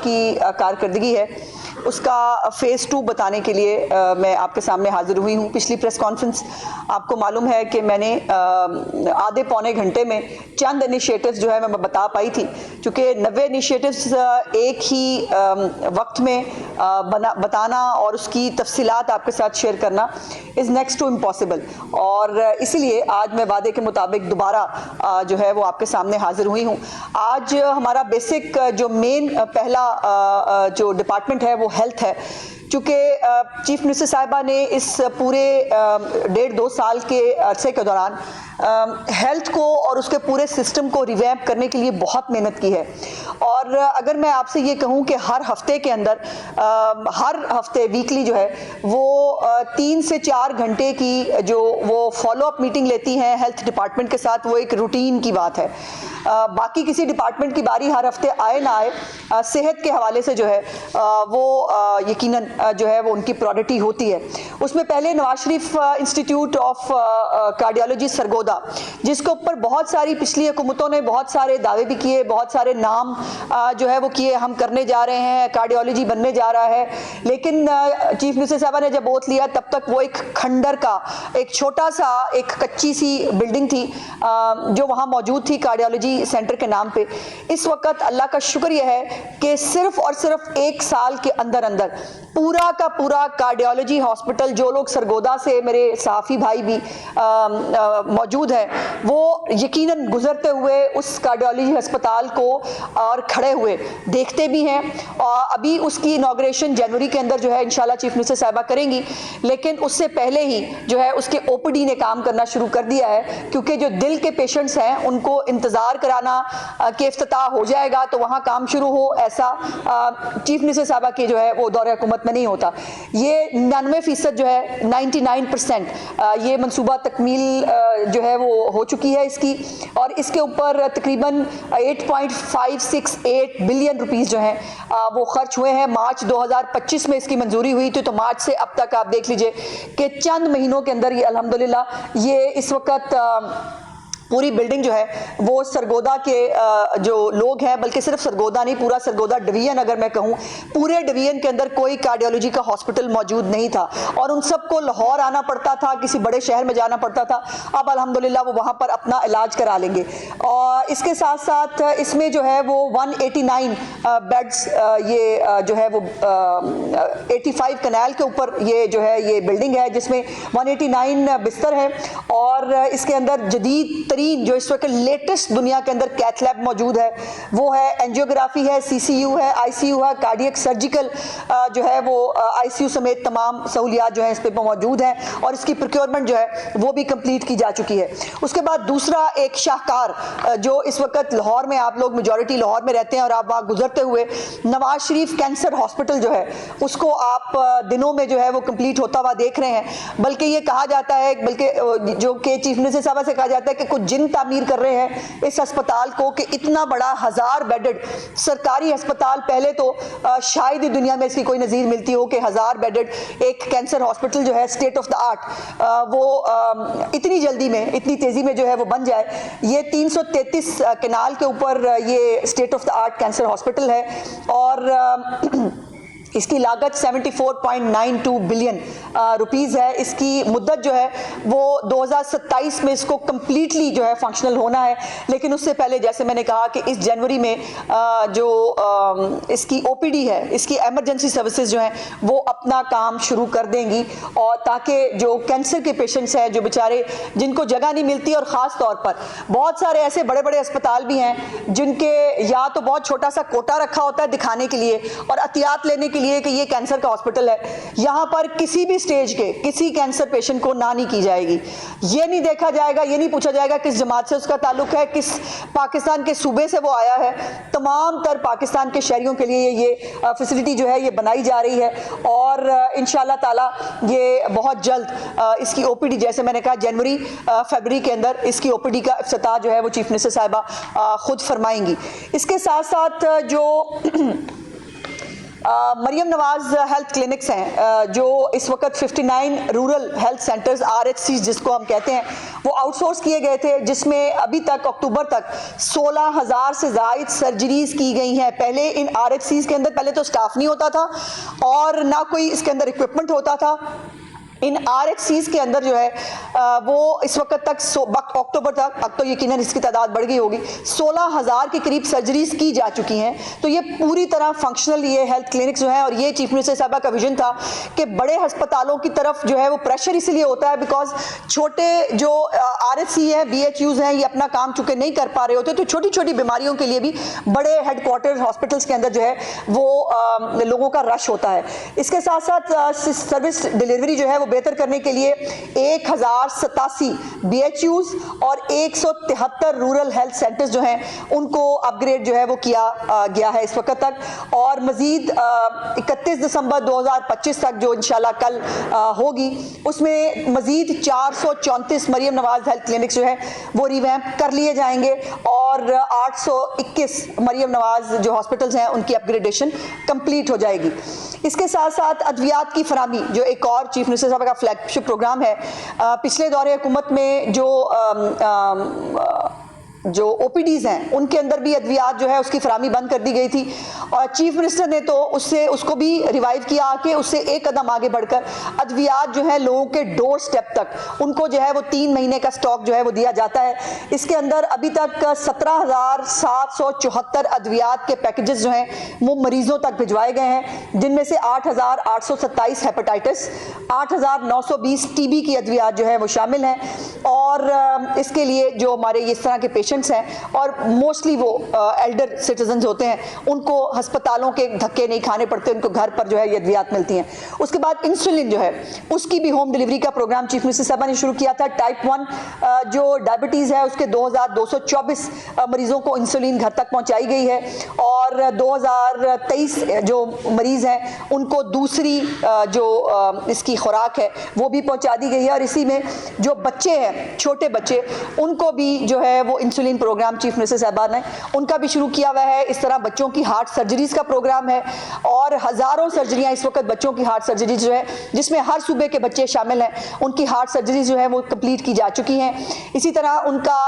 کی کارکردگی ہے اس کا فیز 2 بتانے کے لیے میں آپ کے سامنے حاضر ہوئی ہوں۔ پچھلی پریس کانفرنس آپ کو معلوم ہے کہ میں نے آدھے پونے گھنٹے میں چند انیشیٹوز جو ہے میں بتا پائی تھی، چونکہ 90 انیشیٹوز ایک ہی وقت میں بتانا اور اس کی تفصیلات آپ کے ساتھ شیئر کرنا از نیکسٹ ٹو امپاسبل، اور اسی لیے آج میں وعدے کے مطابق دوبارہ جو ہے وہ آپ کے سامنے حاضر ہوئی ہوں۔ آج ہمارا بیسک جو مین پہلا جو ڈپارٹمنٹ ہے وہ ہیلتھ ہے، چونکہ چیف منسٹر صاحبہ نے اس پورے 1.5-2 سال کے عرصے کے دوران ہیلتھ کو اور اس کے پورے سسٹم کو ریویمپ کرنے کے لیے بہت محنت کی ہے، اور اگر میں آپ سے یہ کہوں کہ ہر ہفتے کے اندر ہر ہفتے ویکلی جو ہے وہ 3 سے 4 گھنٹے کی جو وہ فالو اپ میٹنگ لیتی ہیں ہیلتھ ڈپارٹمنٹ کے ساتھ، وہ ایک روٹین کی بات ہے۔ باقی کسی ڈپارٹمنٹ کی باری ہر ہفتے آئے نہ آئے، صحت کے حوالے سے جو ہے وہ یقیناً جو ہے وہ ان کی پرائورٹی ہوتی ہے۔ اس میں پہلے Nawaz Sharif institute of cardiology Sargodha, جس کے اوپر بہت ساری پچھلی حکومتوں نے بہت سارے دعوے بھی کیے، بہت سارے نام جو ہے وہ کیے، ہم کرنے جا رہے ہیں، کارڈیالوجی بننے جا رہا ہے، لیکن چیف منسٹر صاحبہ نے جب اوتھ لیا تب تک وہ ایک کھنڈر کا ایک چھوٹا سا ایک کچی سی بلڈنگ تھی جو وہاں موجود تھی کارڈیالوجی سینٹر کے نام پہ۔ اس وقت اللہ کا شکر یہ ہے کہ صرف اور صرف 1 سال کے اندر اندر پورا کا پورا کارڈیالوجی ہاسپٹل، جو لوگ سرگودا سے میرے صحافی بھائی بھی موجود ہیں وہ یقیناً گزرتے ہوئے اس کارڈیالوجی ہسپتال کو اور کھڑے ہوئے دیکھتے بھی ہیں، اور ابھی اس کی انوگریشن جنوری کے اندر جو ہے انشاءاللہ چیف منسٹر صاحبہ کریں گی، لیکن اس سے پہلے ہی جو ہے اس کے او پی ڈی نے کام کرنا شروع کر دیا ہے، کیونکہ جو دل کے پیشنٹس ہیں ان کو انتظار کرانا کہ افتتاح ہو جائے گا تو وہاں کام شروع ہو، ایسا چیف منسٹر صاحبہ کی جو ہے وہ دور حکومت میں نہیں ہوتا۔ یہ 99% جو ہے 99% یہ منصوبہ تکمیل جو ہے وہ ہو چکی ہے اس کی، اور اس کے اوپر تقریباً 8.568 بلین روپیز جو ہیں وہ خرچ ہوئے ہیں۔ مارچ 2025 میں اس کی منظوری ہوئی تھی، تو مارچ سے اب تک آپ دیکھ لیجئے کہ چند مہینوں کے اندر یہ الحمدللہ یہ اس وقت پوری بلڈنگ جو ہے وہ سرگودا کے جو لوگ ہیں، بلکہ صرف سرگودا نہیں، پورا سرگودا ڈویژن اگر میں کہوں، پورے ڈویژن کے اندر کوئی کارڈیالوجی کا ہاسپٹل موجود نہیں تھا، اور ان سب کو لاہور آنا پڑتا تھا، کسی بڑے شہر میں جانا پڑتا تھا۔ اب الحمدللہ وہ وہاں پر اپنا علاج کرا لیں گے، اور اس کے ساتھ ساتھ اس میں جو ہے وہ 189 بیڈز یہ جو ہے وہ 85 کنال کے اوپر یہ جو ہے یہ بلڈنگ ہے، جس میں 189 بستر ہے، اور اس کے اندر جدید جو اس وقت لیٹسٹ دنیا کے اندر کیتھ لیب موجود ہے، وہ ہے، اینجیوگرافی ہے، سی سی یو ہے، آئی سی یو ہے، کارڈیک سرجیکل جو ہے وہ آئی سی یو سمیت تمام سہولیات جو ہیں اس پہ موجود ہیں، اور اس کی پروکیورمنٹ جو ہے وہ بھی کمپلیٹ کی جا چکی ہے۔ اس کے بعد دوسرا ایک شاہکار جو اس وقت لاہور میں، آپ لوگ میجورٹی لاہور میں رہتے ہیں اور آپ وہاں گزرتے ہوئے نواز شریف کینسر ہاسپٹل جو ہے اس کو آپ دنوں میں جو ہے وہ کمپلیٹ ہوتا ہوا دیکھ رہے ہیں، بلکہ یہ کہا جاتا ہے، بلکہ جو کہ چیف منسٹر صاحبہ سے کہا جاتا ہے کہ کچھ جن تعمیر کر رہے ہیں اس ہسپتال کو، کہ اتنا بڑا 1000 بیڈڈ سرکاری ہسپتال، پہلے تو شاید ہی دنیا میں اس کی کوئی نظیر ملتی ہو کہ 1000 بیڈڈ ایک کینسر ہاسپٹل جو ہے اسٹیٹ آف دا آرٹ وہ اتنی جلدی میں اتنی تیزی میں جو ہے وہ بن جائے۔ یہ 333 کنال کے اوپر یہ state of the art cancer hospital ہے، اور اس کی لاگت 74.92 بلین روپیز ہے۔ اس کی مدت جو ہے وہ 2027 میں اس کو کمپلیٹلی جو ہے فنکشنل ہونا ہے، لیکن اس سے پہلے جیسے میں نے کہا کہ اس جنوری میں جو اس کی او پی ڈی ہے، اس کی ایمرجنسی سروسز جو ہیں وہ اپنا کام شروع کر دیں گی، اور تاکہ جو کینسر کے پیشنٹس ہیں جو بیچارے جن کو جگہ نہیں ملتی، اور خاص طور پر بہت سارے ایسے بڑے بڑے اسپتال بھی ہیں جن کے یا تو بہت چھوٹا سا کوٹا رکھا ہوتا ہے دکھانے کے لیے اور احتیاط لینے کے لیے کہ یہ کینسر کا ہاسپٹل ہے، یہاں پر کسی بھی سٹیج کے کسی کینسر پیشنٹ کو نہ نہیں کی جائے گی، یہ نہیں دیکھا جائے گا، یہ نہیں پوچھا جائے گا کس جماعت سے اس کا تعلق ہے، کس پاکستان کے صوبے سے وہ آیا ہے۔ تمام تر پاکستان کے شہریوں کے لیے یہ فیسلٹی جو ہے یہ بنائی جا رہی ہے، اور انشاءاللہ تعالی یہ بہت جلد اس کی او پی ڈی، جیسے میں نے کہا جنوری فیبری کے اندر اس کی او پی ڈی کا افتتاح جو ہے وہ چیف منسٹر صاحبہ خود فرمائیں گی۔ اس کے ساتھ ساتھ جو مریم نواز ہیلتھ کلینکس ہیں جو اس وقت 59 رورل ہیلتھ سینٹرز RHC جس کو ہم کہتے ہیں وہ آؤٹ سورس کیے گئے تھے، جس میں ابھی تک اکتوبر تک 16,000 سے زائد سرجریز کی گئی ہیں۔ پہلے ان RHCs کے اندر پہلے تو سٹاف نہیں ہوتا تھا اور نہ کوئی اس کے اندر اکوپمنٹ ہوتا تھا۔ ان RHCs کے اندر جو ہے وہ اس وقت تک اکتوبر تک، اب تو یقیناً اس کی تعداد بڑھ گئی ہوگی، 16,000 کے قریب سرجریز کی جا چکی ہیں۔ تو یہ پوری طرح فنکشنل یہ ہیلتھ کلینکس جو ہیں، اور یہ چیف منسٹر صاحبہ کا ویژن تھا کہ بڑے ہسپتالوں کی طرف جو ہے وہ پریشر اس لیے ہوتا ہے بیکاز چھوٹے جو RHC ہیں، BHUs ہیں، یہ اپنا کام چونکہ نہیں کر پا رہے ہوتے، تو چھوٹی چھوٹی بیماریوں کے لیے بھی بڑے ہیڈ کوارٹر ہاسپٹلس کے اندر جو ہے وہ لوگوں کا رش ہوتا ہے۔ اس کے ساتھ ساتھ سروس ڈیلیوری جو ہے وہ بہتر کرنے کے لیے 1087 BHUs اور 173 رورل ہیلتھ سینٹرز جو ہیں ان کو اپ گریڈ جو ہے وہ کیا گیا ہے اس وقت تک، اور مزید 31 دسمبر 2025 تک جو انشاءاللہ کل ہوگی اس میں مزید 434 مریم نواز ہیلتھ کلینکس جو ہے وہ ریویمپ کر لیے جائیں گے، اور 821 مریم نواز جو ہاسپٹلز ہیں ان کی اپ گریڈیشن کمپلیٹ ہو جائے گی۔ اس کے ساتھ ساتھ ادویات کی فراہمی جو ایک اور چیف منسٹر صاحب کا فلیگ شپ پروگرام ہے، پچھلے دور حکومت میں جو OPDs ہیں ان کے اندر بھی ادویات جو ہے اس کی فراہمی بند کر دی گئی تھی، اور چیف منسٹر نے تو اس کو بھی ریوائیو کیا کہ اس سے ایک قدم آگے بڑھ کر ادویات جو ہے لوگوں کے ڈور سٹیپ تک ان کو جو ہے وہ 3 مہینے کا سٹاک جو ہے وہ دیا جاتا ہے۔ اس کے اندر ابھی تک 17,774 ادویات کے پیکجز جو ہیں وہ مریضوں تک بھجوائے گئے ہیں، جن میں سے 8,827 ہیپاٹائٹس، 8,920 TB کی ادویات جو ہے وہ شامل ہیں، اور اس کے لیے جو ہمارے اس طرح کے پیشنٹس ہیں اور موسٹلی وہ ایلڈر سٹیزنز ہوتے ہیں ان کو ہسپتالوں کے دھکے نہیں کھانے پڑتے، ان کو گھر پر جو ہے یہ ادویات ملتی ہیں۔ اس کے بعد انسولین جو ہے اس کی بھی ہوم ڈیلیوری کا پروگرام چیف منسٹر صاحبہ نے شروع کیا تھا۔ ٹائپ 1 جو ڈائبٹیز ہے اس کے 2,224 مریضوں کو انسولین گھر تک پہنچائی گئی ہے، اور 2023 جو مریض ہیں ان کو دوسری جو اس کی خوراک ہے وہ بھی پہنچا دی گئی ہے، اور اسی میں جو بچے ہیں چھوٹے بچے ان کو بھی جو ہے وہ انسولین پروگرام چیف منسٹر صاحبہ نے ان کا بھی شروع کیا ہوا ہے۔ اس طرح بچوں کی ہارٹ سرجریز کا پروگرام ہے، اور ہزاروں سرجریاں اس وقت بچوں کی ہارٹ سرجریز جو ہے جس میں ہر صوبے کے بچے شامل ہیں ان کی ہارٹ سرجریز جو ہے وہ کمپلیٹ کی جا چکی ہیں۔ اسی طرح ان کا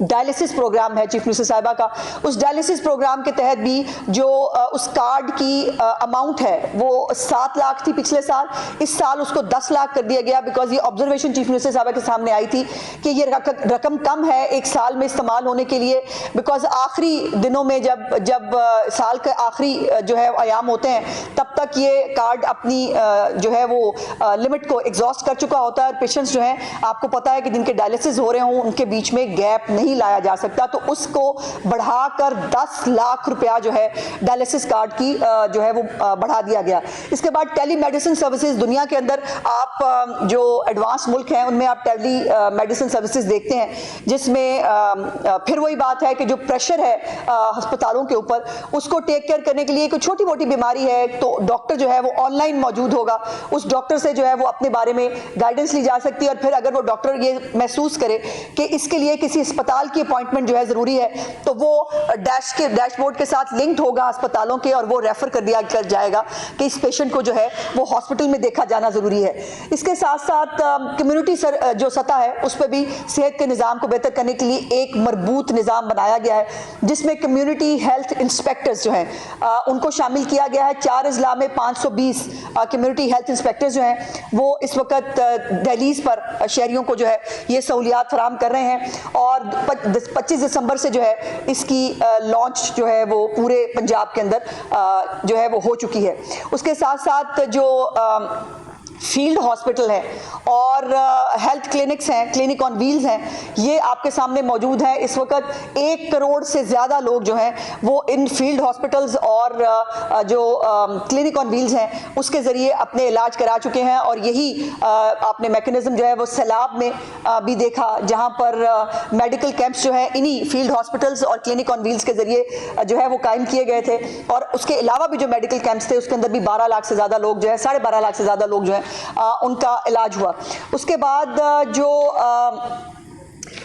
ڈائلیسس پروگرام ہے چیف منسٹر صاحبہ کا، اس ڈائلیسس پروگرام کے تحت بھی جو اس کارڈ کی اماؤنٹ ہے وہ 7 لاکھ تھی پچھلے سال، اس سال اس کو 10 لاکھ کر دیا گیا، بیکاز یہ آبزرویشن چیف منسٹر صاحبہ کے سامنے آئی تھی کہ یہ رقم کم ہے ایک سال میں استعمال ہونے کے لیے، بیکاز آخری دنوں میں جب سال کے آخری جو ہے ایام ہوتے ہیں تب تک یہ کارڈ اپنی جو ہے وہ لمٹ کو ایگزاسٹ کر چکا ہوتا ہے، اور پیشنٹس جو ہیں آپ کو پتا ہے کہ جن کے ڈائلیسس ہو رہے ہوں ان کے بیچ میں گیپ نہیں لایا جا سکتا، تو اس کو بڑھا کر 10 لاکھ روپیہ جو ہے ڈائلیسس کارڈ کی جو ہے وہ بڑھا دیا گیا۔ اس کے بعد ٹیلی میڈیسن سروسز، دنیا کے اندر آپ جو ایڈوانس ملک ہیں ان میں آپ ٹیلی میڈیسن سروسز دیکھتے ہیں، جس میں پھر وہی بات ہے کہ جو پریشر ہے ہسپتالوں کے اوپر اس کو ٹیک کیئر کرنے کے لیے کوئی چھوٹی موٹی بیماری ہے تو ڈاکٹر جو ہے وہ آن لائن موجود ہوگا، اس ڈاکٹر سے جو ہے وہ اپنے بارے میں گائیڈنس لی جا سکتی ہے، اور پھر اگر وہ ڈاکٹر یہ محسوس کرے کہ اس کے لیے کسی اسپتال کی اپوائنٹمنٹ جو ہے ضروری ہے تو وہ ڈیش بورڈ کے ساتھ لنکڈ ہوگا ہسپتالوں کے، اور وہ ریفر کر دیا جائے گا کہ اس پیشنٹ کو جو ہے وہ ہاسپٹل میں دیکھا جانا ضروری ہے۔ اس کے ساتھ ساتھ کمیونٹی جو سطح ہے اس پہ بھی صحت کے نظام کو بہتر کرنے کے لیے ایک مربوط نظام بنایا گیا ہے، جس میں کمیونٹی ہیلتھ انسپیکٹرز جو ہیں ان کو شامل کیا گیا ہے۔ 4 اضلاع میں 520 کمیونٹی ہیلتھ انسپیکٹرز جو ہیں وہ اس وقت دہلیز پر شہریوں کو جو ہے یہ سہولیات فراہم کر رہے ہیں، اور 25 دسمبر سے جو ہے اس کی لانچ جو ہے وہ پورے پنجاب کے اندر جو ہے وہ ہو چکی ہے۔ اس کے ساتھ ساتھ جو فیلڈ ہاسپٹل ہے اور ہیلتھ کلینکس ہیں، کلینک آن ویلز ہیں، یہ آپ کے سامنے موجود ہیں۔ اس وقت 1 کروڑ سے زیادہ لوگ جو ہیں وہ ان فیلڈ ہاسپٹلز اور جو کلینک آن ویلز ہیں اس کے ذریعے اپنے علاج کرا چکے ہیں، اور یہی آپ نے میکنزم جو ہے وہ سیلاب میں بھی دیکھا، جہاں پر میڈیکل کیمپس جو ہیں انہی فیلڈ ہاسپٹلز اور کلینک آن ویلز کے ذریعے جو ہے وہ قائم کیے گئے تھے، اور اس کے علاوہ بھی جو میڈیکل کیمپس تھے اس کے اندر بھی 12 لاکھ سے زیادہ لوگ جو ہے 12.5 لاکھ سے زیادہ لوگ جو ہیں ان کا علاج ہوا۔ اس کے بعد جو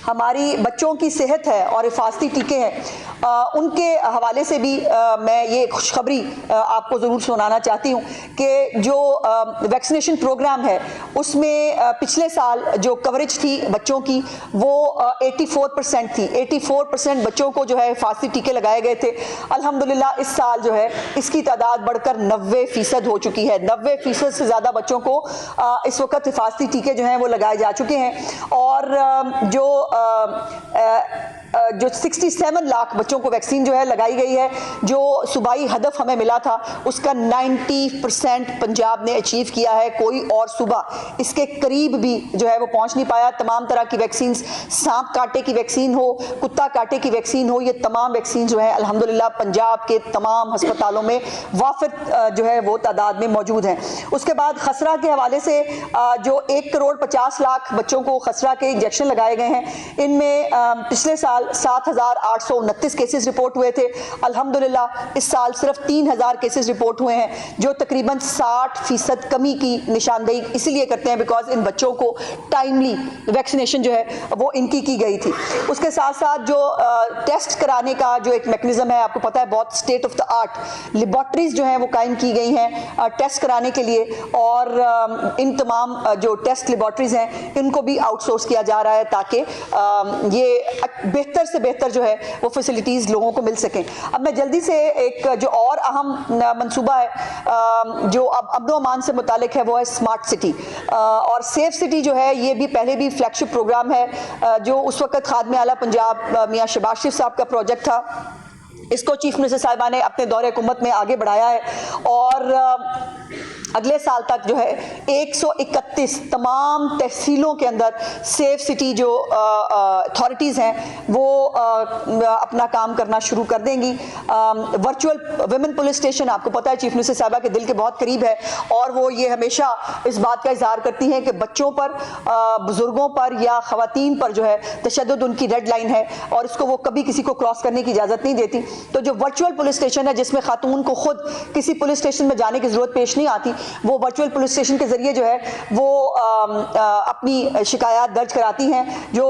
ہماری بچوں کی صحت ہے اور حفاظتی ٹیکے ہیں، ان کے حوالے سے بھی میں یہ خوشخبری آپ کو ضرور سنانا چاہتی ہوں کہ جو ویکسینیشن پروگرام ہے اس میں پچھلے سال جو کوریج تھی بچوں کی وہ 84% تھی، 84% بچوں کو جو ہے حفاظتی ٹیکے لگائے گئے تھے۔ الحمدللہ اس سال جو ہے اس کی تعداد بڑھ کر 90% ہو چکی ہے، 90% سے زیادہ بچوں کو اس وقت حفاظتی ٹیکے جو ہیں وہ لگائے جا چکے ہیں، اور جو 67 لاکھ بچوں کو ویکسین جو ہے لگائی گئی ہے، جو صوبائی ہدف ہمیں ملا تھا اس کا 90% پنجاب نے اچیو کیا ہے، کوئی اور صوبہ اس کے قریب بھی جو ہے وہ پہنچ نہیں پایا۔ تمام طرح کی ویکسینز، سانپ کاٹے کی ویکسین ہو، کتا کاٹے کی ویکسین ہو، یہ تمام ویکسین جو ہیں الحمدللہ پنجاب کے تمام ہسپتالوں میں وافر جو ہے وہ تعداد میں موجود ہیں۔ اس کے بعد خسرہ کے حوالے سے جو 1,50,00,000 بچوں کو خسرہ کے انجیکشن لگائے گئے ہیں، ان میں پچھلے سال 7,829 کیسز رپورٹ ہوئے تھے، الحمدللہ اس سال صرف 3,000 کیسز رپورٹ ہوئے ہیں، جو تقریباً 60% کمی کی نشاندہی اسی لیے کرتے ہیں بیکاز ان بچوں کو ٹائملی ویکسینیشن جو ہے وہ ان کی گئی تھی۔ اس کے ساتھ ساتھ جو ٹیسٹ کرانے کا جو ایک میکنزم ہے، آپ کو پتہ ہے بہت state of the art laboratories جو ہیں وہ قائم کی گئی ہیں ٹیسٹ کرانے کے لیے، اور ان تمام جو ٹیسٹ لیبارٹریز ہیں ان کو بھی آؤٹ سورس کیا جا رہا ہے تاکہ یہ بہتر سے بہتر جو ہے وہ فیسلٹیز لوگوں کو مل سکیں۔ اب میں جلدی سے ایک جو اور اہم منصوبہ ہے جو اب امن و امان سے متعلق ہے وہ ہے اسمارٹ سٹی، اور سیف سٹی جو ہے یہ بھی پہلے بھی فلیگ شپ پروگرام ہے جو اس وقت خادم اعلیٰ پنجاب میاں شہباز شریف صاحب کا پروجیکٹ تھا۔ اس کو چیف منسٹر صاحبہ نے اپنے دور حکومت میں آگے بڑھایا ہے، اور اگلے سال تک جو ہے 131 تمام تحصیلوں کے اندر سیف سٹی جو اتھارٹیز ہیں وہ اپنا کام کرنا شروع کر دیں گی۔ ورچوئل ویمن پولیس اسٹیشن آپ کو پتہ ہے چیف منسٹر صاحبہ کے دل کے بہت قریب ہے، اور وہ یہ ہمیشہ اس بات کا اظہار کرتی ہیں کہ بچوں پر، بزرگوں پر یا خواتین پر جو ہے تشدد ان کی ریڈ لائن ہے، اور اس کو وہ کبھی کسی کو کراس کرنے کی اجازت نہیں دیتی۔ تو جو ورچوئل پولیس اسٹیشن ہے جس میں خاتون کو خود کسی پولیس اسٹیشن میں جانے کی ضرورت پیش نہیں آتی، وہ ورچوئل پولیس اسٹیشن کے ذریعے جو ہے وہ اپنی شکایات درج کراتی ہیں، جو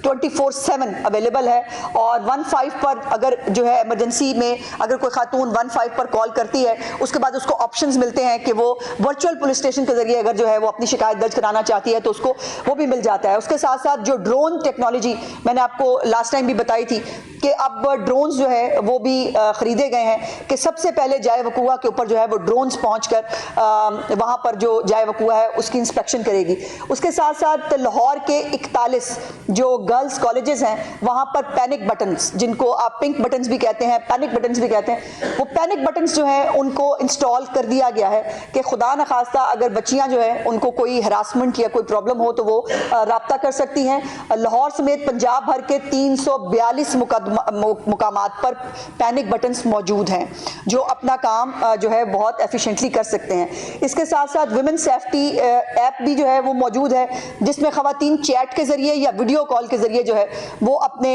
24/7 اویلیبل ہے، اور 15 پر اگر جو ہے ایمرجنسی میں اگر کوئی خاتون 15 پر کال کرتی ہے اس کے بعد اس کو آپشنز ملتے ہیں کہ وہ ورچوئل پولیس اسٹیشن کے ذریعے اگر جو ہے وہ اپنی شکایت درج کرانا چاہتی ہے تو اس کو وہ بھی مل جاتا ہے۔ اس کے ساتھ ساتھ جو ڈرون ٹیکنالوجی میں نے آپ کو لاسٹ ٹائم بھی بتائی تھی کہ اب ڈرونز جو ہے وہ بھی خریدے گئے ہیں کہ سب سے پہلے جائے وقوع کے اوپر جو ہے وہ ڈرونز پہنچ کر وہاں پر جو جائے وقوع ہے اس کی انسپیکشن کرے گی۔ اس کے ساتھ ساتھ لاہور کے 41 جو گرلز کالجز ہیں وہاں پر پینک بٹنز، جن کو آپ پنک بٹنز بھی کہتے ہیں، پینک بٹنز بھی کہتے ہیں، وہ پینک بٹنز جو ہیں ان کو انسٹال کر دیا گیا ہے کہ خدا نخواستہ اگر بچیاں جو ہیں ان کو کوئی ہراسمنٹ یا کوئی پرابلم ہو تو وہ رابطہ کر سکتی ہیں۔ لاہور سمیت پنجاب بھر کے 342 مقامات پر پینک بٹنز موجود ہیں جو اپنا کام جو ہے بہت ایفیشینٹلی کر سکتے ہیں۔ اس کے ساتھ ساتھ ویمن سیفٹی ایپ بھی جو ہے وہ موجود ہے جس میں خواتین چیٹ کے ذریعے یا ویڈیو کال کے ذریعے جو ہے وہ اپنے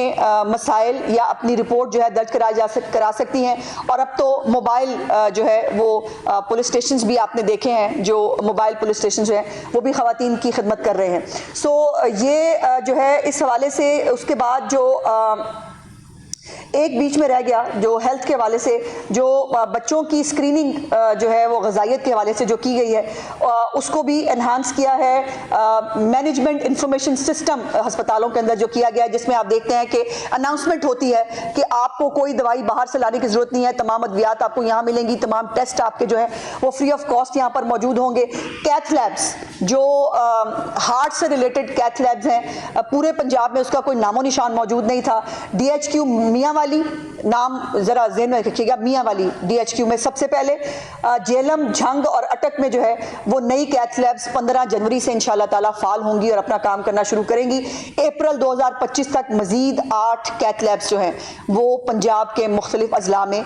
مسائل یا اپنی رپورٹ جو ہے درج کرا سکتی ہیں، اور اب تو موبائل جو ہے وہ پولیس اسٹیشنز بھی آپ نے دیکھے ہیں، جو موبائل پولیس اسٹیشن جو ہیں وہ بھی خواتین کی خدمت کر رہے ہیں۔ سو یہ جو ہے اس حوالے سے، اس کے بعد جو ایک بیچ میں رہ گیا جو ہیلتھ کے حوالے سے، جو بچوں کی اسکریننگ جو ہے وہ غذائیت کے حوالے سے جو کی گئی ہے اس کو بھی انہانس کیا ہے۔ مینجمنٹ انفارمیشن سسٹم ہسپتالوں کے اندر جو کیا گیا ہے، جس میں آپ دیکھتے ہیں کہ اناؤنسمنٹ ہوتی ہے کہ آپ کو کوئی دوائی باہر سے لانے کی ضرورت نہیں ہے، تمام ادویات آپ کو یہاں ملیں گی، تمام ٹیسٹ آپ کے جو ہے وہ فری آف کاسٹ یہاں پر موجود ہوں گے۔ کیتھ لیبس جو ہارٹ سے ریلیٹڈ کیتھ لیبس ہیں، پورے پنجاب میں اس کا کوئی نام و نشان موجود نہیں تھا۔ ڈی ایچ کیو میاں والی، نام ذرا ذہن میں رکھیے گا، میاں والی ڈی ایچ کیو میں سب سے پہلے، جیلم، جھنگ اور اٹک میں جو ہے وہ نئی کیتھ لیبس 15 جنوری سے انشاءاللہ تعالیٰ فعال ہوں گی اور اپنا کام کرنا شروع کریں گی۔ اپریل 2025 تک مزید 8 کیتھ لیبس جو ہیں وہ پنجاب کے مختلف اضلاع میں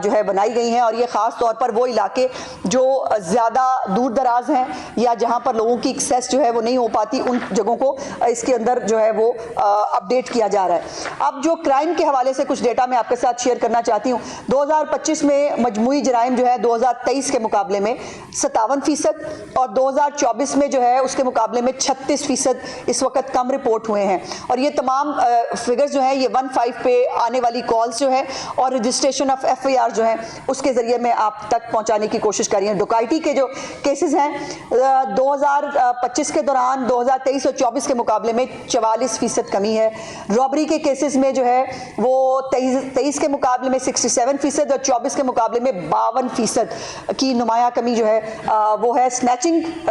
جو ہے بنائی گئی ہیں، اور یہ خاص طور پر وہ علاقے جو زیادہ دور دراز ہیں یا جہاں پر لوگوں کی ایکسیس جو ہے وہ نہیں ہو پاتی، ان جگہوں کو اس کے اندر جو ہے وہ اپڈیٹ کیا جا رہا ہے۔ اب جو کرائم کے حوالے سے کچھ ڈیٹا میں آپ کے ساتھ ساتھ شیئر کرنا چاہتی ہوں. 2025 میں مجموعی جرائم جو ہے 2023 کے مقابلے میں 57% اور 2024 میں جو ہے اس کے مقابلے میں 36% اس وقت کم رپورٹ ہوئے ہیں. اور یہ تمام فگرز جو ہیں یہ 15 پہ آنے والی کالز جو ہے اور رجسٹریشن آف FIR جو ہیں اس کے ذریعے میں آپ تک پہنچانے کی کوشش کر رہی ہوں. ڈکیتی کے جو کیسز ہیں 2025 کے دوران 2023 اور 24 کے مقابلے میں 44% کمی ہے. رابری کے کیسز میں جو ہے وہ 23 کے مقابلے میں 67% اور 24 کے مقابلے میں 52% کی نمایاں کمی جو ہے وہ ہے. سنیچنگ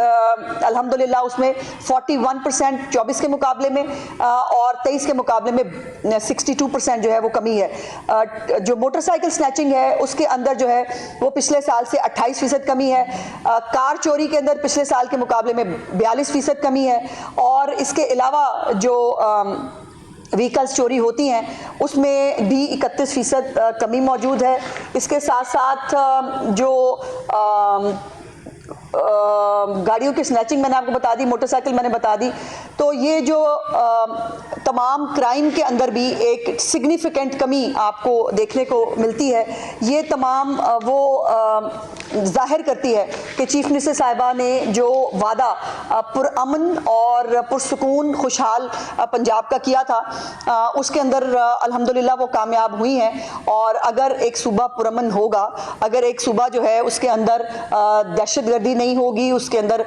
الحمدللہ اس میں 41% 24 کے مقابلے میں اور 23 کے مقابلے میں 62% جو ہے وہ کمی ہے. جو موٹر سائیکل سنیچنگ ہے اس کے اندر جو ہے وہ پچھلے سال سے 28% کمی ہے. کار چوری کے اندر پچھلے سال کے مقابلے میں 42% کمی ہے. اور اس کے علاوہ جو وہیکلز چوری ہوتی ہیں اس میں بھی 31% کمی موجود ہے. اس کے ساتھ ساتھ جو گاڑیوں کی سنیچنگ میں نے آپ کو بتا دی, موٹر سائیکل میں نے بتا دی, تو یہ جو تمام کرائم کے اندر بھی ایک سگنیفیکنٹ کمی آپ کو دیکھنے کو ملتی ہے. یہ تمام وہ ظاہر کرتی ہے کہ چیف منسٹر صاحبہ نے جو وعدہ پرامن اور پرسکون خوشحال پنجاب کا کیا تھا اس کے اندر الحمدللہ وہ کامیاب ہوئی ہیں. اور اگر ایک صوبہ پرامن ہوگا, اگر ایک صوبہ جو ہے اس کے اندر دہشت گردی نہیں ہوگی, اس کے اندر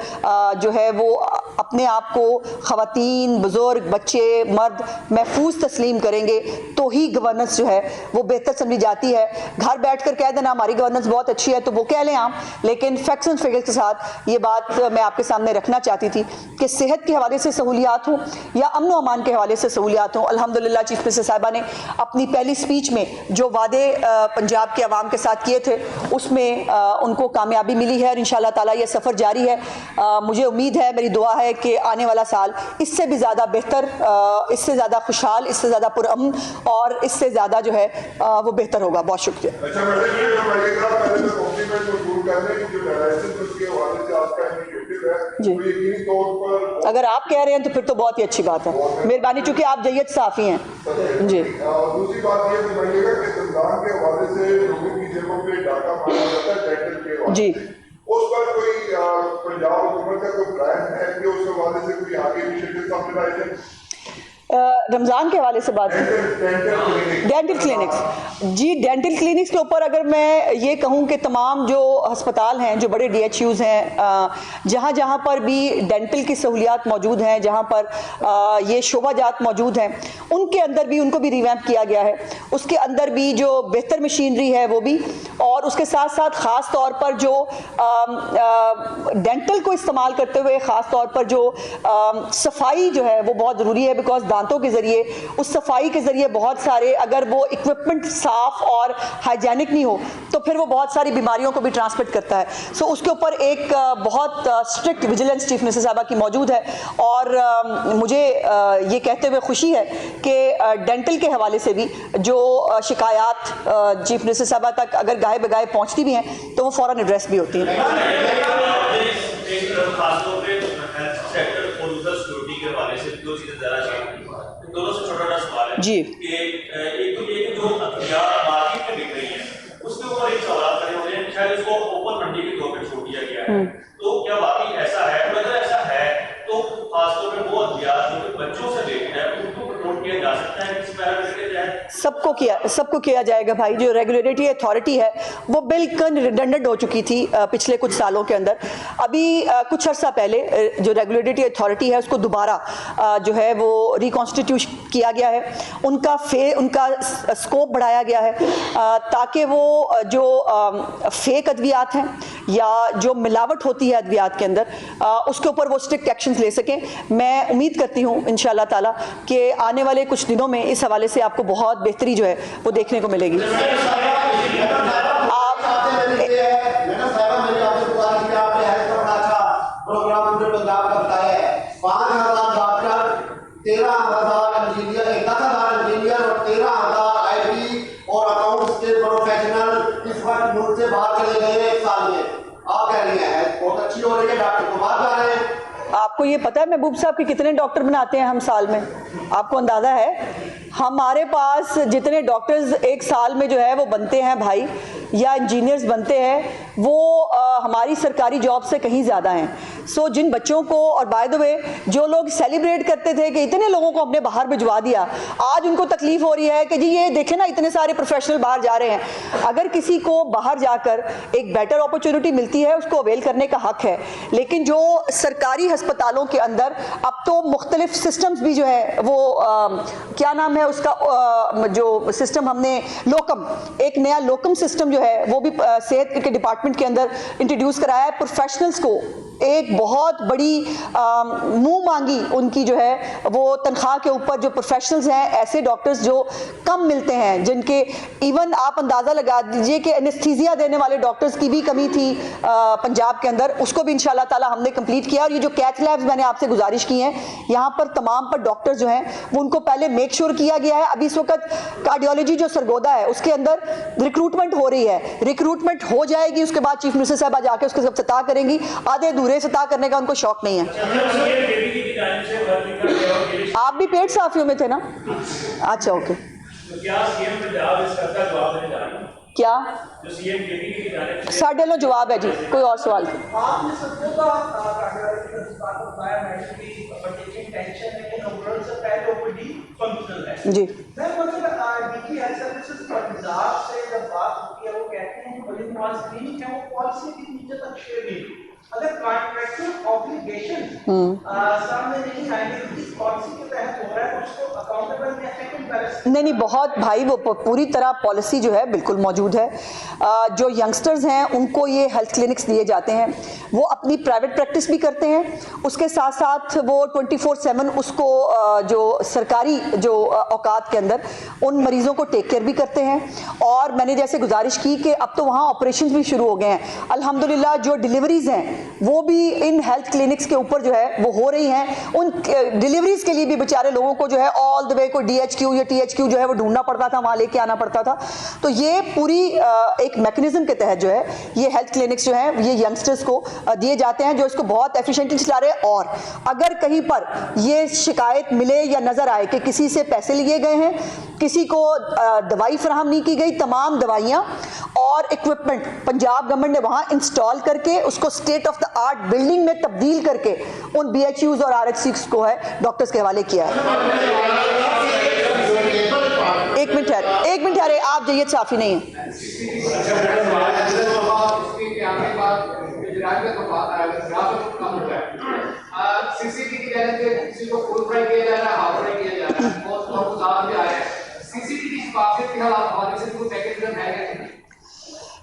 جو ہے وہ اپنے آپ کو خواتین, بزرگ, بچے, مرد محفوظ تسلیم کریں گے تو ہی گورننس جو ہے وہ بہتر سمجھی جاتی ہے. گھر بیٹھ کر کہہ دینا ہماری گورننس بہت اچھی ہے تو وہ کہہ لیں آپ, لیکن فیکٹس اینڈ فگرز کے ساتھ یہ بات میں آپ کے سامنے رکھنا چاہتی تھی کہ صحت کے حوالے سے سہولیات ہوں یا امن و امان کے حوالے سے سہولیات ہوں, الحمدللہ چیف منسٹر صاحبہ نے اپنی پہلی سپیچ میں جو وعدے پنجاب کے عوام کے ساتھ کیے تھے اس میں ان کو کامیابی ملی ہے اور انشاءاللہ تعالیٰ یہ سفر جاری ہے. مجھے امید ہے, میری دعا ہے کہ آنے والا سال اس سے بھی زیادہ بہتر, اس سے زیادہ خوشحال, اس سے زیادہ پرامن اور اس سے زیادہ جو ہے وہ بہتر ہوگا. بہت شکریہ. جی اگر آپ کہہ رہے ہیں تو پھر تو بہت ہی اچھی بات ہے, مہربانی, چونکہ آپ جیت صحافی ہیں. جی دوسری بات یہ بتائیے گا کہ رمضان کے حوالے سے لوگوں کی جیبوں پہ ڈاکہ مارا جاتا ہے ڈینٹل کے حوالے جی, سے, اس پر کوئی پنجاب حکومت کا کوئی پلان ہے کہ اس کے حوالے سے کوئی آگے انیشیٹو سامنے لائے جائیں؟ رمضان کے حوالے سے بات ڈینٹل کلینکس. جی ڈینٹل کلینکس کے اوپر اگر میں یہ کہوں کہ تمام جو ہسپتال ہیں, جو بڑے DHUs ہیں, جہاں جہاں پر بھی ڈینٹل کی سہولیات موجود ہیں, جہاں پر یہ شعبہ جات موجود ہیں, ان کے اندر بھی ان کو بھی ریویمپ کیا گیا ہے. اس کے اندر بھی جو بہتر مشینری ہے وہ بھی, اور اس کے ساتھ ساتھ خاص طور پر جو ڈینٹل کو استعمال کرتے ہوئے خاص طور پر جو صفائی جو ہے وہ بہت ضروری ہے, بیکاز دانتوں کے ذریعے, اس صفائی کے ذریعے بہت سارے, اگر وہ اکوپمنٹ صاف اور ہائیجینک نہیں ہو تو پھر وہ بہت ساری بیماریوں کو بھی ٹرانسمٹ کرتا ہے. سو اس کے اوپر ایک بہت اسٹرکٹ ویجیلنس چیف منسٹر صاحبہ کی موجود ہے. اور مجھے یہ کہتے ہوئے خوشی ہے کہ ڈینٹل کے حوالے سے بھی جو شکایات چیف منسٹر صاحبہ تک اگر گاہے بگاہے پہنچتی بھی ہیں تو وہ فوراً ایڈریس بھی ہوتی ہیں. دونوں سے چھوٹا سوال ہے جی, کہ ایک تو یہ جو ادویات مارکیٹ میں بک رہی ہیں اس کے اوپر ایک سوالات کھڑے ہو رہے ہیں, شاید اس کو اوپن منڈی کے طور پہ چھوڑ دیا گیا ہے, تو کیا واقعی ایسا ہے؟ اور اگر ایسا ہے تو خاص طور پہ وہ ادویات جو بچوں سے دیکھنا ہے ان کو کنٹرول کیا جا سکتا ہے کس پیرامیٹر کے تحت؟ سب کو کیا جائے گا بھائی. جو ریگولیٹری اتھارٹی ہے وہ بالکل ریڈنڈنٹ ہو چکی تھی پچھلے کچھ سالوں کے اندر. ابھی کچھ عرصہ پہلے جو ریگولیٹری اتھارٹی ہے اس کو دوبارہ جو ہے وہ ریکانسٹیٹیوٹ کیا گیا ہے, ان کا اسکوپ بڑھایا گیا ہے تاکہ وہ جو فیک ادویات ہیں یا جو ملاوٹ ہوتی ہے ادویات کے اندر اس کے اوپر وہ اسٹرکٹ ایکشنز لے سکیں. میں امید کرتی ہوں انشاءاللہ تعالیٰ کہ آنے والے کچھ دنوں میں اس حوالے سے آپ کو بہت بہتری جو ہے وہ دیکھنے کو ملے گی. پروگرام پورے پنجاب کا بتایا ہے, 5,000 ڈاکٹر, 13,000 انجینئر, 10,000 انجینئر اور 13,000 IT اور اکاؤنٹس کے پروفیشنل اس وقت ملک سے باہر چلے گئے 1 سال میں. آپ کہہ رہی ہیں بہت اچھی ہو رہی ہے, ڈاکٹر کو باہر جا رہے ہیں, آپ کو یہ پتا ہے محبوب صاحب کہ کتنے ڈاکٹر بناتے ہیں ہم سال میں؟ آپ کو اندازہ ہے؟ ہمارے پاس جتنے ڈاکٹرز ایک سال میں جو ہے وہ بنتے ہیں بھائی، یا انجینئرز بنتے ہیں، وہ ہماری سرکاری جاب سے کہیں زیادہ ہیں. سو جن بچوں کو، اور بائی دا وے جو لوگ سیلیبریٹ کرتے تھے کہ اتنے لوگوں کو ہم نے باہر بھجوا دیا، آج ان کو تکلیف ہو رہی ہے کہ جی یہ دیکھیں نا اتنے سارے پروفیشنل باہر جا رہے ہیں. اگر کسی کو باہر جا کر ایک بیٹر اپرچونٹی ملتی ہے اس کو اویل کرنے کا حق ہے. لیکن جو سرکاری ہسپتالوں کے اندر اب تو مختلف سسٹمز بھی جو ہے وہ کیا نام ہے اس کا، جو سسٹم ہم نے لوکم، ایک نیا لوکم سسٹم جو ہے وہ بھی صحت کے ڈپارٹمنٹ کے اندر انٹروڈیوس کرایا ہے. پروفیشنلز کو ایک بہت بڑی منہ مانگی ان کی جو ہے وہ تنخواہ کے اوپر، جو پروفیشنلز ہیں، ایسے ڈاکٹرز جو کم ملتے ہیں، جن کے ایون آپ اندازہ لگا دیجئے کہ انیستھیزیا دینے والے ڈاکٹرز کی بھی کمی تھی پنجاب کے اندر، اس کو بھی انشاءاللہ تعالی ہم نے کمپلیٹ کیا. اور یہ جو کیتھ لیبز میں نے آپ سے گزارش کی ہیں یہاں پر تمام پر ڈاکٹرز جو ہیں وہ ان کو پہلے میک شور کیا گیا ہے. ابھی اس وقت کارڈیولوجی جو سرگودا ہے اس کے اندر ریکروٹمنٹ ہو رہی ہے، ریکروٹمنٹ ہو جائے گی، اس کے بعد چیف منسٹر صاحبہ جا کے اس کو سب افتتاح کریں گی. آدھے دورے سطح کرنے کا ان کو شوق نہیں ہے. آپ بھی پیٹ صافیوں میں تھے نا؟ اچھا اوکے. کیا 9:30 جواب ہے جی. کوئی اور سوال تھا؟ آپ نے سب کو بات بتایا جی میں مطلب ڈی ہیلتھ سروسز پنجاب سے جب بات ہوتی ہے وہ کہتے ہیں کہ مریض نواز کلینک ہے وہ پالیسی کے نیچے تک شیئر نہیں. اگر کانٹریکچوئل آبلیگیشن سامنے نہیں آئیں گے اس پالیسی کے تحت ہو رہا ہے اس کو اکاؤنٹیبل یا سیکنڈ بیلنس نہیں بہت بھائی وہ پوری طرح پالیسی جو ہے بالکل موجود ہے. جو ینگسٹرز ہیں ان کو یہ ہیلتھ کلینکس دیے جاتے ہیں، وہ اپنی پرائیویٹ پریکٹس بھی کرتے ہیں، اس کے ساتھ ساتھ وہ 24/7 اس کو جو سرکاری جو اوقات کے اندر ان مریضوں کو ٹیک کیئر بھی کرتے ہیں. اور میں نے جیسے گزارش کی کہ اب تو وہاں آپریشنز بھی شروع ہو گئے ہیں الحمدللہ. جو ڈیلیوریز ہیں وہ بھی ان ہیلتھ کلینکس کے اوپر جو ہے وہ ہو رہی ہیں. ان ڈیلیوریز کے لیے بھی بیچارے لوگوں کو جو ہے آل دا وے کوئی DHQ یا THQ جو ہے وہ ڈھونڈنا پڑتا تھا، وہاں لے کے آنا پڑتا تھا. تو یہ پوری ایک میکنزم کے تحت جو ہے یہ ہیلتھ کلینکس جو ہیں یہ ینگسٹرز کو دیے جاتے ہیں جو اس کو بہت ایفیشینٹلی چلا رہے ہیں. اور اگر کہیں پر یہ شکایت ملے یا نظر آئے کہ کسی سے پیسے لیے گئے ہیں، کسی کو دوائی فراہم نہیں کی گئی، تمام دوائیاں اور اکوپمنٹ پنجاب گورنمنٹ نے وہاں انسٹال کر کے اس کو state of the art building میں تبدیل کر کے ان BHUs اور RHCs کو ہے ڈاکٹرز کے حوالے کیا ہے. ایک منٹ ٹھہرے آپ جائیے، صافی نہیں ہے.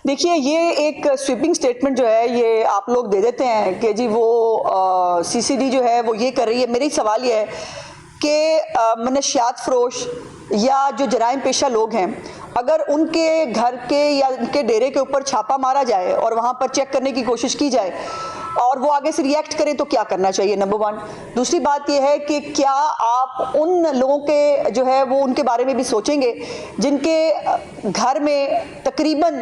دیکھیے یہ ایک سویپنگ سٹیٹمنٹ جو ہے یہ آپ لوگ دے دیتے ہیں کہ جی وہ CCD جو ہے وہ یہ کر رہی ہے. میری سوال یہ ہے کہ منشیات فروش یا جو جرائم پیشہ لوگ ہیں اگر ان کے گھر کے یا ان کے ڈیرے کے اوپر چھاپا مارا جائے اور وہاں پر چیک کرنے کی کوشش کی جائے اور وہ آگے سے ریئیکٹ کریں تو کیا کرنا چاہیے؟ نمبر 1. دوسری بات یہ ہے کہ کیا آپ ان لوگوں کے جو ہے وہ ان کے بارے میں بھی سوچیں گے جن کے گھر میں تقریباً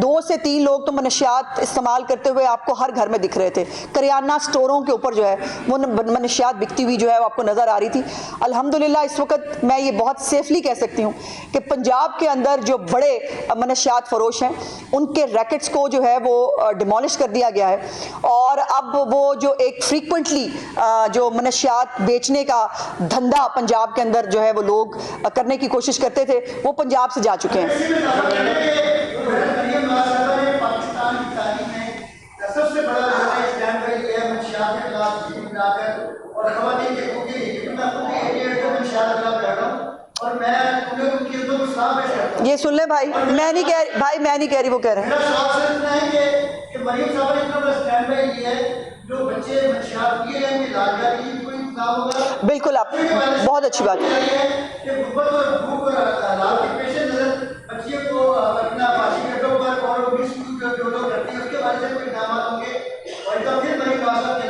2 سے 3 لوگ تو منشیات استعمال کرتے ہوئے آپ کو ہر گھر میں دکھ رہے تھے. کریانہ سٹوروں کے اوپر جو ہے وہ منشیات بکتی ہوئی جو ہے وہ آپ کو نظر آ رہی تھی. الحمدللہ اس وقت میں یہ بہت سیفلی کہہ سکتی ہوں کہ پنجاب کے اندر جو بڑے منشیات فروش ہیں ان کے ریکٹس کو جو ہے وہ ڈیمولش کر دیا گیا ہے. اور اب وہ جو ایک فریکوینٹلی جو منشیات بیچنے کا دھندا پنجاب کے اندر جو ہے وہ لوگ کرنے کی کوشش کرتے تھے وہ پنجاب سے جا چکے ہیں. سب سے بڑا اسٹینڈ ہے یہ منشیات کے خلاف بنا کر اور خواتین کے حقوق کی میں خود ایک منشیات کے خلاف لڑ رہا ہوں اور میں ان کی عزت کو سلام پیش کرتا ہوں. یہ سن لیں بھائی، میں نہیں کہہ رہی وہ کہہ رہے ہیں. میرا سوال صرف اتنا ہے کہ مریم صاحب نے اتنا بڑا اسٹینڈ بائی یہ ہے جو بچے منشیات کیے ہیں کہ علاج کی کوئی انتظام ہوگا. بالکل آپ بہت اچھی بات ہے کہ غربت اور بھوک اور حالات کے پیش نظر بچے کو اپنا پاسی گھٹوں پر اور مس جو لوگ کرتی ہیں اس کے بارے سے کوئی انعامات ہوں گے. اور ایک پھر بڑی بات ہے کہ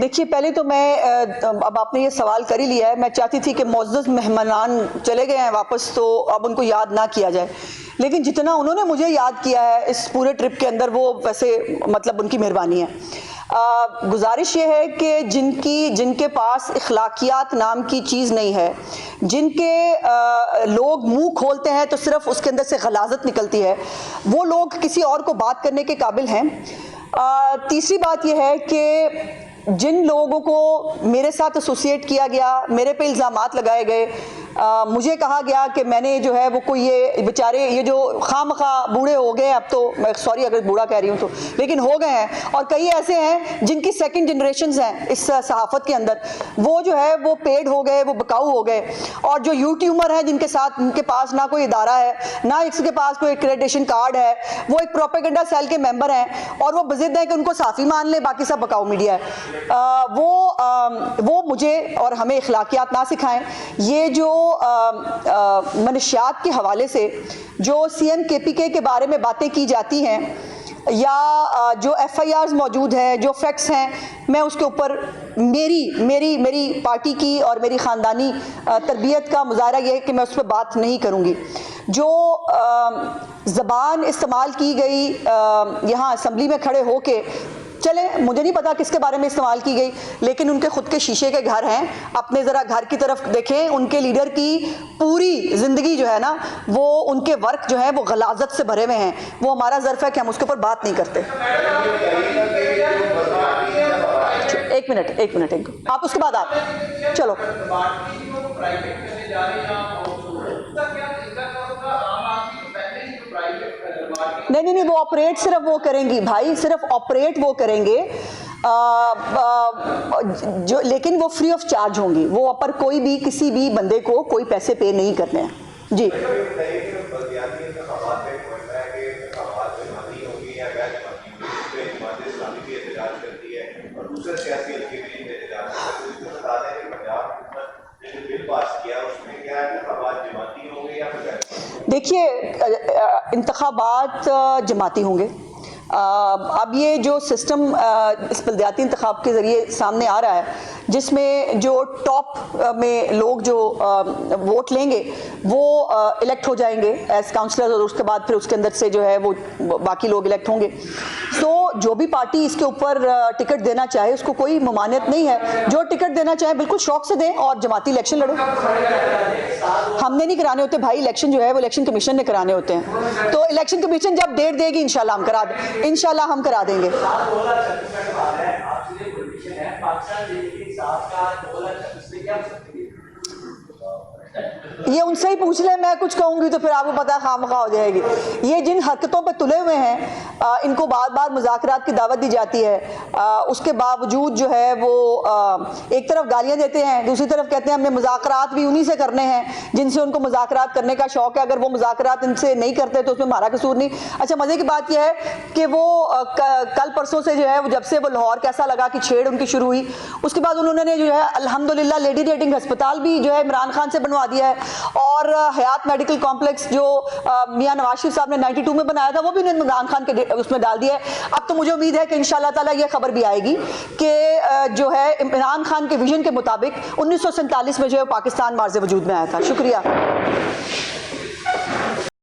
دیکھیے پہلے تو میں اب آپ نے یہ سوال کر ہی لیا ہے، میں چاہتی تھی کہ معزز مہمانان چلے گئے ہیں واپس تو اب ان کو یاد نہ کیا جائے، لیکن جتنا انہوں نے مجھے یاد کیا ہے اس پورے ٹرپ کے اندر وہ ویسے مطلب ان کی مہربانی ہے۔ گزارش یہ ہے کہ جن کے پاس اخلاقیات نام کی چیز نہیں ہے، جن کے لوگ منہ کھولتے ہیں تو صرف اس کے اندر سے غلاظت نکلتی ہے، وہ لوگ کسی اور کو بات کرنے کے قابل ہیں۔ تیسری بات یہ ہے کہ جن لوگوں کو میرے ساتھ ایسوسیٹ کیا گیا، میرے پہ الزامات لگائے گئے، مجھے کہا گیا کہ میں نے جو ہے وہ کوئی یہ بیچارے یہ جو خواہ مخواہ بوڑھے ہو گئے، اب تو میں سوری اگر بوڑھا کہہ رہی ہوں تو، لیکن ہو گئے ہیں، اور کئی ایسے ہیں جن کی سیکنڈ جنریشنز ہیں اس صحافت کے اندر، وہ جو ہے وہ پیڈ ہو گئے، وہ بکاؤ ہو گئے، اور جو یوٹیوبر ہیں جن کے پاس نہ کوئی ادارہ ہے، نہ اس کے پاس کوئی ایکریڈیشن کارڈ ہے، وہ ایک پروپیگنڈا سیل کے ممبر ہیں اور وہ بضد ہیں کہ ان کو صافی مان لیں، باقی سب بکاؤ میڈیا ہے۔ وہ مجھے اور ہمیں اخلاقیات نہ سکھائیں۔ یہ جو منشیات کے حوالے سے جو سی ایم کے پی کے بارے میں باتیں کی جاتی ہیں یا جو ایف آئی آرز موجود ہیں، جو فیکٹس ہیں، میں اس کے اوپر میری پارٹی کی اور میری خاندانی تربیت کا مظاہرہ یہ ہے کہ میں اس پہ بات نہیں کروں گی۔ جو زبان استعمال کی گئی یہاں اسمبلی میں کھڑے ہو کے، چلیں مجھے نہیں پتا کس کے بارے میں استعمال کی گئی، لیکن ان کے خود کے شیشے کے گھر ہیں، اپنے ذرا گھر کی طرف دیکھیں۔ ان کے لیڈر کی پوری زندگی جو ہے نا، وہ ان کے ورک جو ہے وہ غلاظت سے بھرے ہوئے ہیں، وہ ہمارا ظرف ہے کہ ہم اس کے اوپر بات نہیں کرتے۔ ایک منٹ آپ اس کے بعد آپ چلو۔ نہیں وہ آپریٹ صرف وہ کریں گی بھائی، صرف آپریٹ وہ کریں گے جو، لیکن وہ فری آف چارج ہوں گی، وہ پر کوئی بھی کسی بھی بندے کو کوئی پیسے پے نہیں کرنے ہیں۔ جی دیکھیے انتخابات جماعتی ہوں گے۔ اب یہ جو سسٹم اس بلدیاتی انتخاب کے ذریعے سامنے آ رہا ہے، جس میں جو ٹاپ میں لوگ جو ووٹ لیں گے وہ الیکٹ ہو جائیں گے ایز کاؤنسلر، اور اس کے بعد پھر اس کے اندر سے جو ہے وہ باقی لوگ الیکٹ ہوں گے۔ سو جو بھی پارٹی اس کے اوپر ٹکٹ دینا چاہے اس کو کوئی ممانعت نہیں ہے، جو ٹکٹ دینا چاہے بالکل شوق سے دیں اور جماعتی الیکشن لڑو۔ ہم نے نہیں کرانے ہوتے بھائی، الیکشن جو ہے وہ الیکشن کمیشن نے کرانے ہوتے ہیں، تو الیکشن کمیشن جب ڈیٹ دے گی انشاءاللہ ہم کرا دیں، انشاءاللہ ہم کرا دیں گے۔ یہ ان سے ہی پوچھ لیں، میں کچھ کہوں گی تو پھر آپ کو پتا خواہ مخواہ ہو جائے گی۔ یہ جن حرکتوں پہ تلے ہوئے ہیں، ان کو بار بار مذاکرات کی دعوت دی جاتی ہے، اس کے باوجود جو ہے وہ ایک طرف گالیاں دیتے ہیں، دوسری طرف کہتے ہیں ہم نے مذاکرات بھی انہی سے کرنے ہیں جن سے ان کو مذاکرات کرنے کا شوق ہے، اگر وہ مذاکرات ان سے نہیں کرتے تو اس میں ہمارا قصور نہیں۔ اچھا مزے کی بات یہ ہے کہ وہ کل پرسوں سے جو ہے جب سے وہ لاہور کیسا لگا کہ چھیڑ ان کی شروع ہوئی، اس کے بعد انہوں نے جو ہے الحمدللہ لیڈی ریٹنگ ہسپتال بھی جو ہے عمران خان سے بنوا دیا ہے، اور حیات میڈیکل کمپلیکس جو میاں نواز شریف صاحب نے 92 میں بنایا تھا وہ بھی انہوں نے عمران خان کے اس میں ڈال دیا ہے۔ اب تو مجھے امید ہے کہ انشاءاللہ تعالی یہ خبر بھی آئے گی کہ جو ہے عمران خان کے ویژن کے مطابق 1947 میں جو ہے پاکستان مارز وجود میں آیا تھا۔ شکریہ۔